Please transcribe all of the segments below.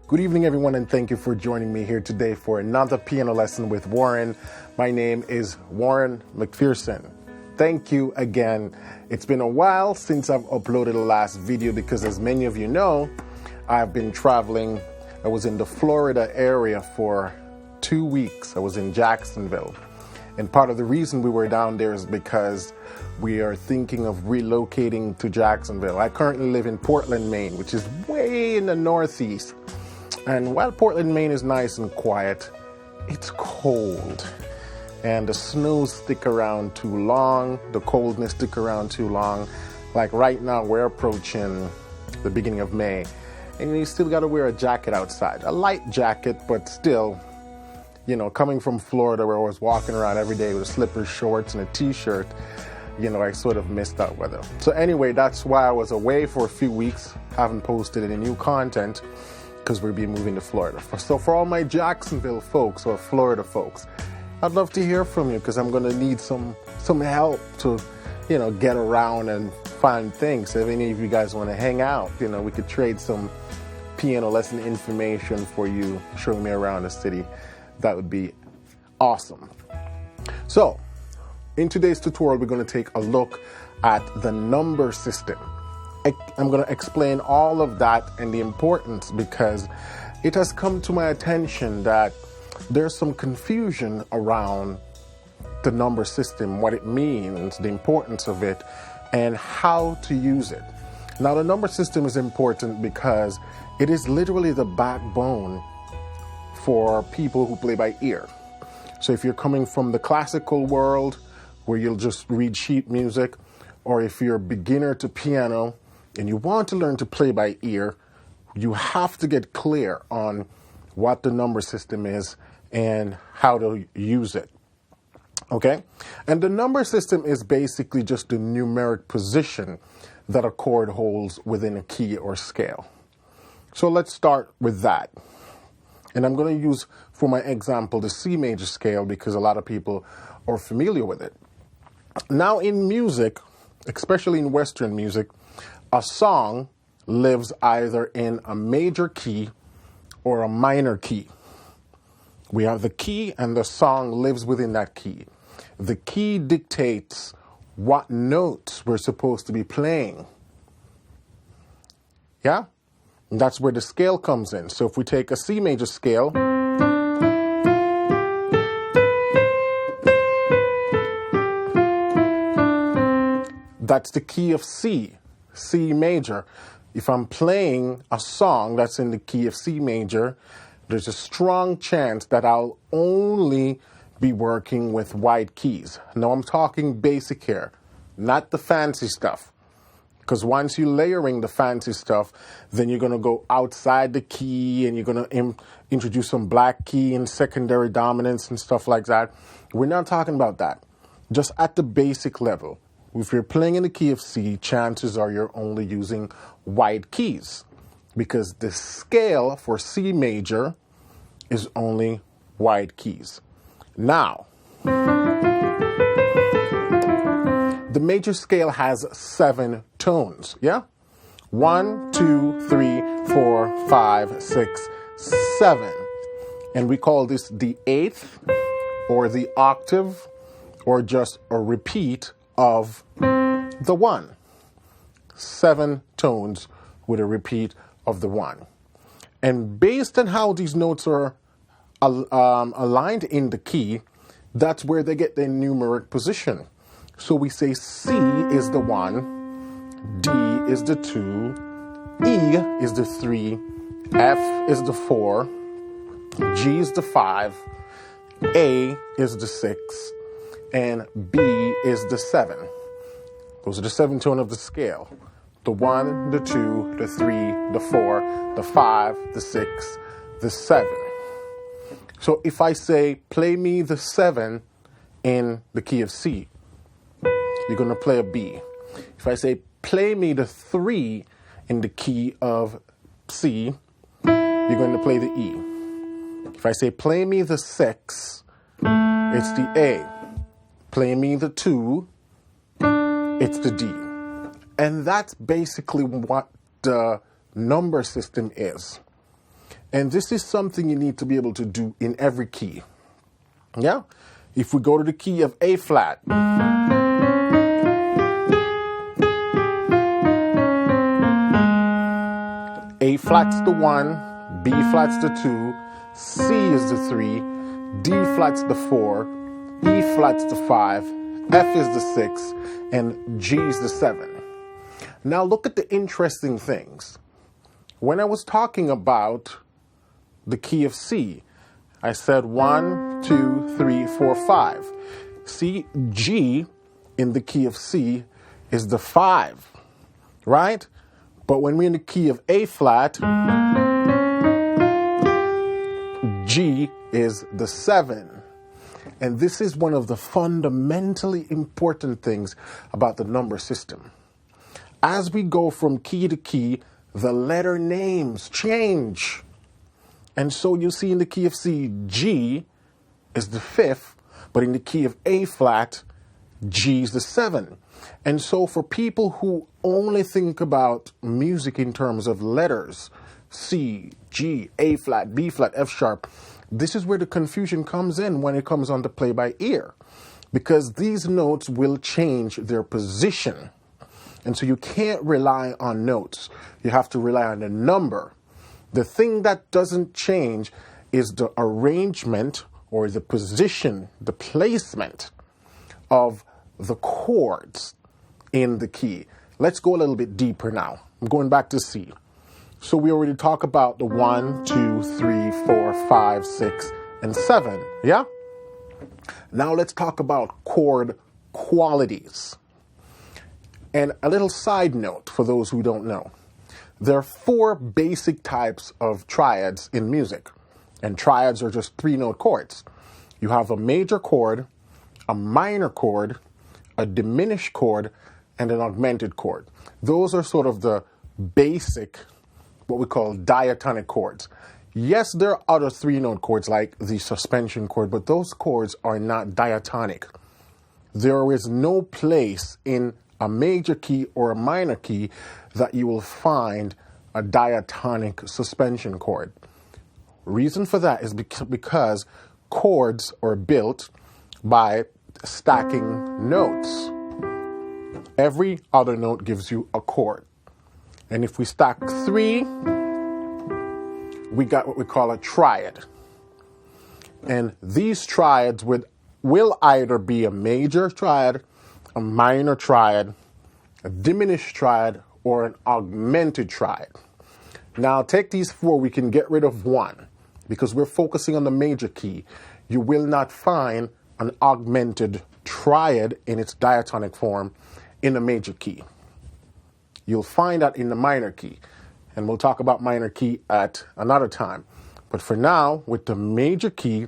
Good evening, everyone, and thank you for joining me here today for another piano lesson with Warren. My name is Warren Macpherson. Thank you again. It's been a while since I've uploaded the last video because, as many of you know, I've been traveling. I was in the Florida area for 2 weeks. I was in Jacksonville. And part of the reason we were down there is because we are thinking of relocating to Jacksonville. I currently live in Portland, Maine, which is way in the northeast. And while Portland, Maine is nice and quiet, it's cold. And the snows stick around too long, the coldness stick around too long. Like right now, we're approaching the beginning of May, and you still gotta wear a jacket outside. A light jacket, but still, you know, coming from Florida where I was walking around every day with slippers, shorts, and a t-shirt, you know, I sort of missed that weather. So anyway, that's why I was away for a few weeks, haven't posted any new content, because we'll be moving to Florida. So for all my Jacksonville folks or Florida folks, I'd love to hear from you because I'm going to need some help to, you know, get around and find things. So if any of you guys want to hang out, you know, we could trade some piano lesson information for you, showing me around the city. That would be awesome. So in today's tutorial, we're going to take a look at the number system. I'm going to explain all of that and the importance because it has come to my attention that there's some confusion around the number system, what it means, the importance of it, and how to use it. Now, the number system is important because it is literally the backbone for people who play by ear. So if you're coming from the classical world where you'll just read sheet music, or if you're a beginner to piano and you want to learn to play by ear, you have to get clear on what the number system is and how to use it. Okay? And the number system is basically just the numeric position that a chord holds within a key or scale. So let's start with that. And I'm going to use, for my example, the C major scale because a lot of people are familiar with it. Now in music, especially in Western music, a song lives either in a major key or a minor key. We have the key and the song lives within that key. The key dictates what notes we're supposed to be playing. Yeah? And that's where the scale comes in. So if we take a C major scale, that's the key of C. C major. If I'm playing a song that's in the key of C major, there's a strong chance that I'll only be working with wide keys. Now I'm talking basic here, not the fancy stuff. Because once you're layering the fancy stuff, then you're going to go outside the key and you're going to introduce some black key and secondary dominance and stuff like that. We're not talking about that. Just at the basic level. If you're playing in the key of C, chances are you're only using wide keys because the scale for C major is only wide keys. Now, the major scale has 7 tones, yeah? 1, 2, 3, 4, 5, 6, 7. And we call this the eighth or the octave or just a repeat of the 1. 7 tones with a repeat of the 1. And based on how these notes are aligned in the key, that's where they get their numeric position. So we say C is the 1, D is the 2, E is the 3, F is the 4, G is the 5, A is the 6, and B is the 7. Those are the 7 tone of the scale. The 1, the 2, the 3, the 4, the 5, the 6, the 7. So if I say, play me the 7 in the key of C, you're going to play a B. If I say, play me the 3 in the key of C, you're going to play the E. If I say, play me the 6, it's the A. Play me the 2, it's the D. And that's basically what the number system is. And this is something you need to be able to do in every key. Yeah? If we go to the key of A flat, A flat's the 1, B flat's the 2, C is the 3, D flat's the 4, E flat's the 5, F is the 6, and G is the 7. Now look at the interesting things. When I was talking about the key of C, I said 1, 2, 3, 4, 5. See, G in the key of C is the 5, right? But when we're in the key of A flat, G is the 7. And this is one of the fundamentally important things about the number system. As we go from key to key, the letter names change. And so you see in the key of C, G is the 5th, but in the key of A flat, G is the 7. And so for people who only think about music in terms of letters, C, G, A flat, B flat, F sharp, this is where the confusion comes in when it comes on to play by ear, because these notes will change their position. And so you can't rely on notes. You have to rely on the number. The thing that doesn't change is the arrangement or the position, the placement of the chords in the key. Let's go a little bit deeper now. I'm going back to C. So we already talked about the 1, 2, 3, 4, 5, 6, and 7. Yeah? Now let's talk about chord qualities. And a little side note for those who don't know. There are 4 basic types of triads in music. And triads are just 3-note chords. You have a major chord, a minor chord, a diminished chord, and an augmented chord. Those are sort of the basic, what we call diatonic chords. Yes, there are other 3-note chords like the suspension chord, but those chords are not diatonic. There is no place in a major key or a minor key that you will find a diatonic suspension chord. Reason for that is because chords are built by stacking notes. Every other note gives you a chord. And if we stack 3, we got what we call a triad. And these triads will either be a major triad, a minor triad, a diminished triad, or an augmented triad. Now take these 4, we can get rid of 1 because we're focusing on the major key. You will not find an augmented triad in its diatonic form in a major key. You'll find that in the minor key, and we'll talk about minor key at another time. But for now, with the major key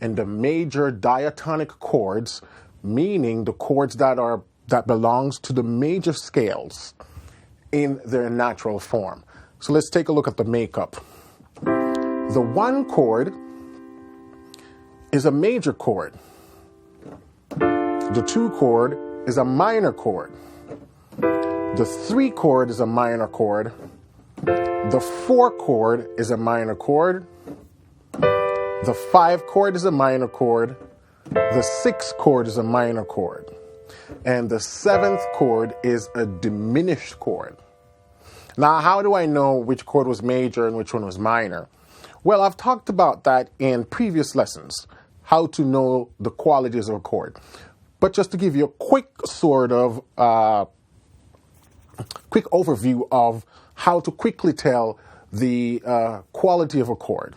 and the major diatonic chords, meaning the chords that belongs to the major scales in their natural form. So let's take a look at the makeup. The 1 chord is a major chord. The 2 chord is a minor chord. The 3 chord is a minor chord. The 4 chord is a minor chord. The 5 chord is a minor chord. The 6 chord is a minor chord. And the 7th chord is a diminished chord. Now, how do I know which chord was major and which one was minor? Well, I've talked about that in previous lessons, how to know the qualities of a chord. But just to give you a quick sort of quick overview of how to quickly tell the quality of a chord.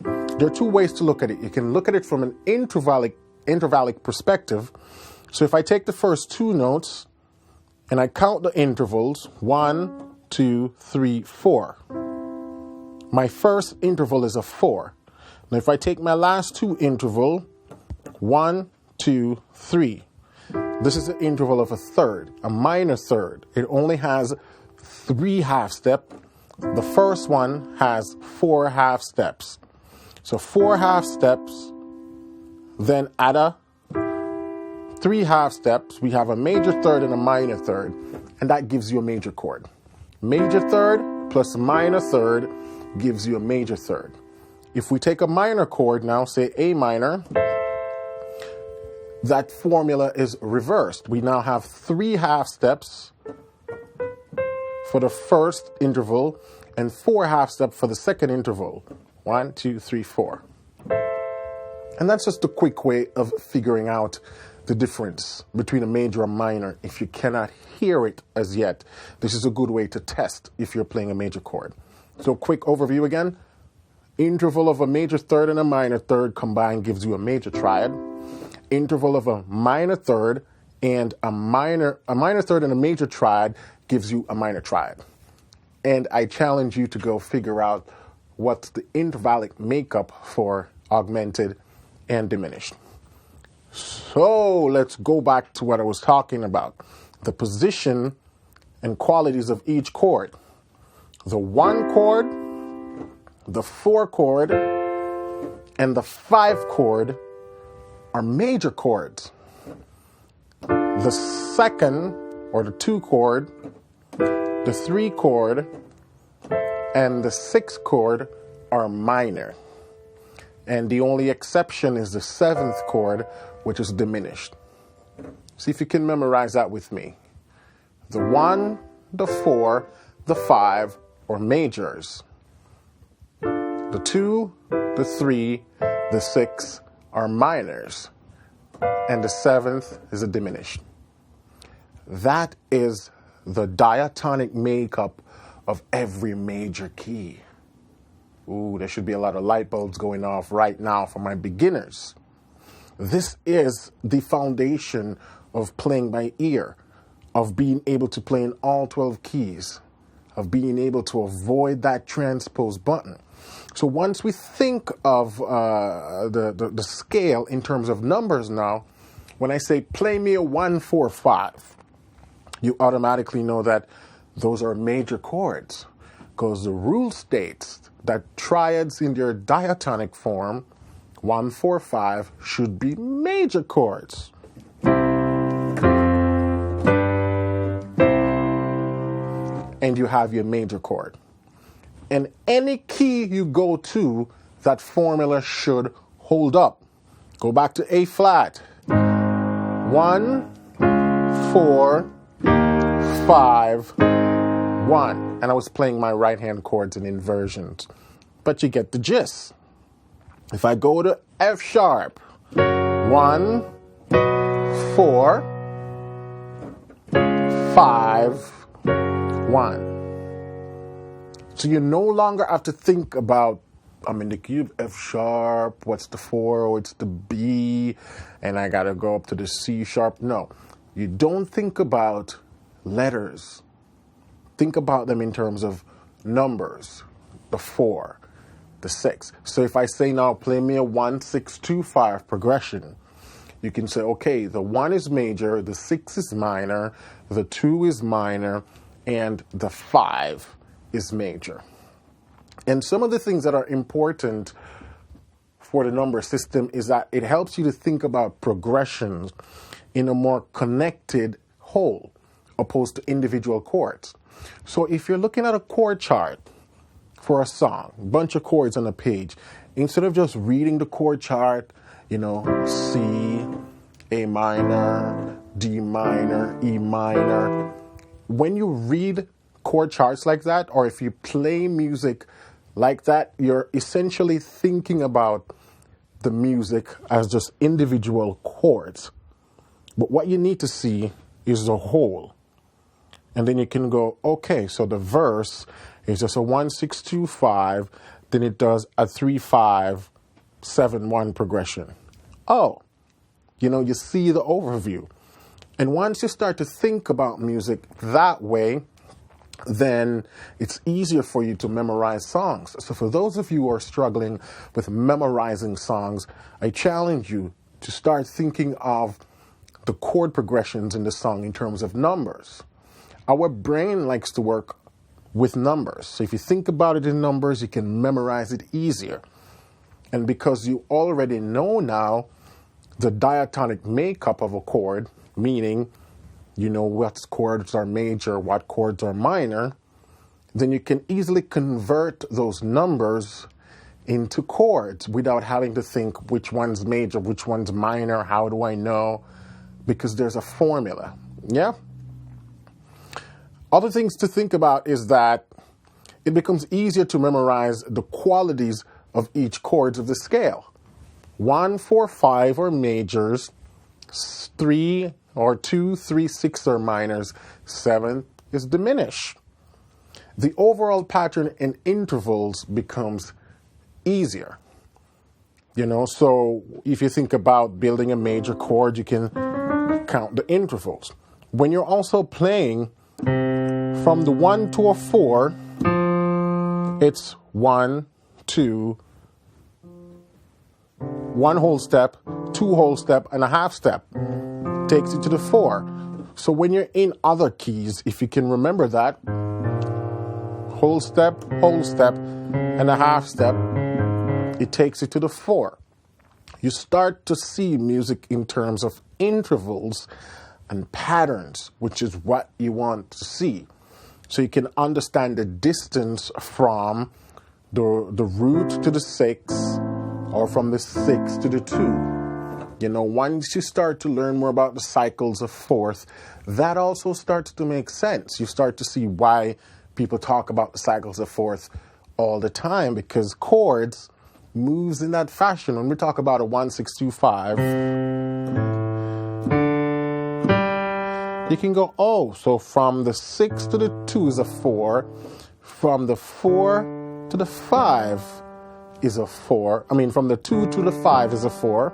There are 2 ways to look at it. You can look at it from an intervallic perspective. So if I take the first 2 notes and I count the intervals, 1, 2, 3, 4. My first interval is a 4. Now if I take my last 2 interval, 1, 2, 3. This is the interval of a third, a minor third. It only has 3 half steps. The first one has 4 half steps. So 4 half steps, then add a 3 half steps. We have a major third and a minor third, and that gives you a major chord. Major third plus minor third gives you a major third. If we take a minor chord now, say A minor, that formula is reversed. We now have 3 half steps for the first interval and 4 half steps for the second interval. 1, 2, 3, 4. And that's just a quick way of figuring out the difference between a major and minor. If you cannot hear it as yet, this is a good way to test if you're playing a major chord. So quick overview again. Interval of a major third and a minor third combined gives you a major triad. Interval of a minor third and a minor third and a major triad gives you a minor triad. And I challenge you to go figure out what's the intervallic makeup for augmented and diminished. So let's go back to what I was talking about. The position and qualities of each chord. The 1 chord, the 4 chord, and the 5 chord are major chords. The 2nd or the 2 chord, the 3 chord, and the 6 chord are minor. And the only exception is the 7th chord, which is diminished. See if you can memorize that with me. The 1, the 4, the 5 are majors. The 2, the 3, the 6 are minors. And the 7th is a diminished. That is the diatonic makeup of every major key. Ooh, there should be a lot of light bulbs going off right now for my beginners. This is the foundation of playing by ear, of being able to play in all 12 keys, of being able to avoid that transpose button. So once we think of the scale in terms of numbers now, when I say play me a 1, 4, 5, you automatically know that those are major chords, because the rule states that triads in their diatonic form, 1, 4, 5, should be major chords. And you have your major chord. And any key you go to, that formula should hold up. Go back to A flat. 1, 4, 5, 1. And I was playing my right hand chords in inversions. But you get the gist. If I go to F sharp, 1, 4, 5, 1. So you no longer have to think about, I'm in the key of F sharp, what's the 4, or it's the B, and I gotta go up to the C sharp. No, you don't think about letters. Think about them in terms of numbers, the 4, the 6. So if I say now, play me a 1, 6, 2, 5 progression, you can say, okay, the 1 is major, the 6 is minor, the 2 is minor, and the 5 is major. And some of the things that are important for the number system is that it helps you to think about progressions in a more connected whole, opposed to individual chords. So if you're looking at a chord chart for a song, a bunch of chords on a page, instead of just reading the chord chart, C, A minor, D minor, E minor, when you read chord charts like that, or if you play music like that, you're essentially thinking about the music as just individual chords. But what you need to see is the whole. And then you can go, okay, so the verse is just a 1, 6, 2, 5, then it does a 3, 5, 7, 1 progression. Oh, you see the overview. And once you start to think about music that way, then it's easier for you to memorize songs. So for those of you who are struggling with memorizing songs, I challenge you to start thinking of the chord progressions in the song in terms of numbers. Our brain likes to work with numbers. So if you think about it in numbers, you can memorize it easier. And because you already know now the diatonic makeup of a chord, meaning you know what chords are major, what chords are minor, then you can easily convert those numbers into chords without having to think which one's major, which one's minor, how do I know? Because there's a formula, yeah? Other things to think about is that it becomes easier to memorize the qualities of each chords of the scale. 1, 4, 5 are majors, 3 or 2, 3, 6 are minors, 7 is diminished. The overall pattern in intervals becomes easier. You know, so if you think about building a major chord, you can count the intervals. When you're also playing from the 1 to a 4, it's 1, 2, 1 whole step, 2 whole step, and a half step. Takes you to the 4. So when you're in other keys, if you can remember that, whole step, and a half step, it takes you to the 4. You start to see music in terms of intervals and patterns, which is what you want to see. So you can understand the distance from the root to the 6, or from the 6 to the 2. You know, once you start to learn more about the cycles of fourth, that also starts to make sense. You start to see why people talk about the cycles of fourth all the time, because chords moves in that fashion. When we talk about a 1, 6, 2, 5, you can go, oh, so from the 6 to the 2 is a 4, from the 4 to the 5 is a 4. I mean, from the 2 to the 5 is a 4,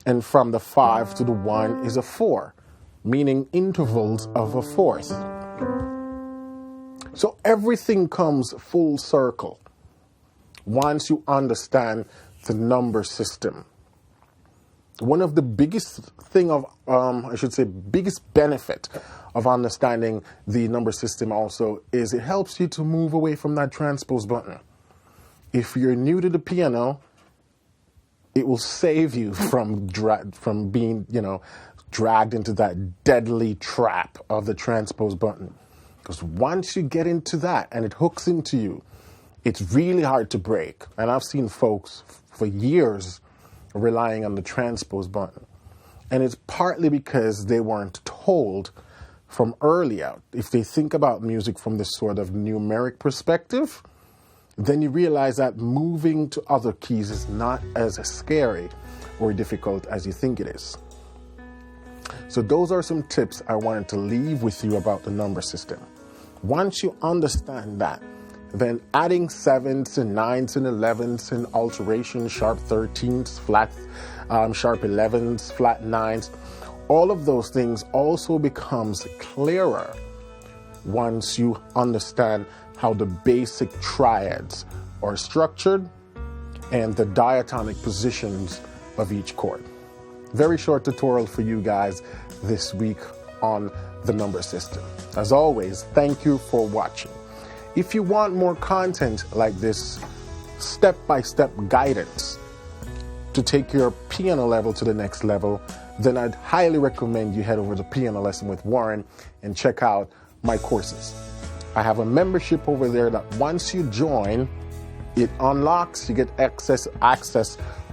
and from the 5 to the 1 is a 4, meaning intervals of a fourth. So everything comes full circle once you understand the number system. One of the biggest biggest benefit of understanding the number system also is it helps you to move away from that transpose button. If you're new to the piano, it will save you from being, dragged into that deadly trap of the transpose button. Because once you get into that and it hooks into you, it's really hard to break. And I've seen folks for years relying on the transpose button. And it's partly because they weren't told from early out. If they think about music from this sort of numeric perspective, then you realize that moving to other keys is not as scary or difficult as you think it is. So those are some tips I wanted to leave with you about the number system. Once you understand that, then adding 7s and 9s and 11s and alterations, sharp 13s, flat, sharp 11s, flat 9s, all of those things also becomes clearer once you understand how the basic triads are structured and the diatonic positions of each chord. Very short tutorial for you guys this week on the number system. As always, thank you for watching. If you want more content like this, step-by-step guidance to take your piano level to the next level, then I'd highly recommend you head over to Piano Lesson with Warren and check out my courses. I have a membership over there that once you join, it unlocks, you get access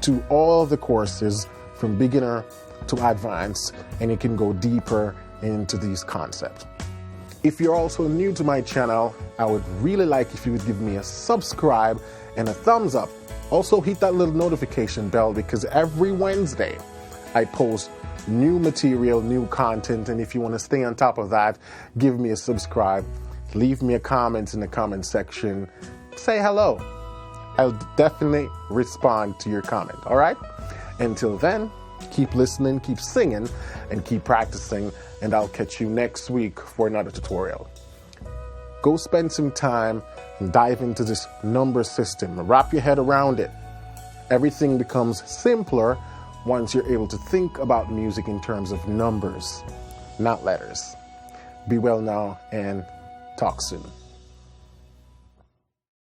to all the courses from beginner to advanced, and you can go deeper into these concepts. If you're also new to my channel, I would really like if you would give me a subscribe and a thumbs up. Also hit that little notification bell, because every Wednesday I post new material, new content, and if you want to stay on top of that, give me a subscribe. Leave me a comment in the comment section. Say hello. I'll definitely respond to your comment, all right? Until then, keep listening, keep singing, and keep practicing, and I'll catch you next week for another tutorial. Go spend some time and dive into this number system. Wrap your head around it. Everything becomes simpler once you're able to think about music in terms of numbers, not letters. Be well now, and talk soon.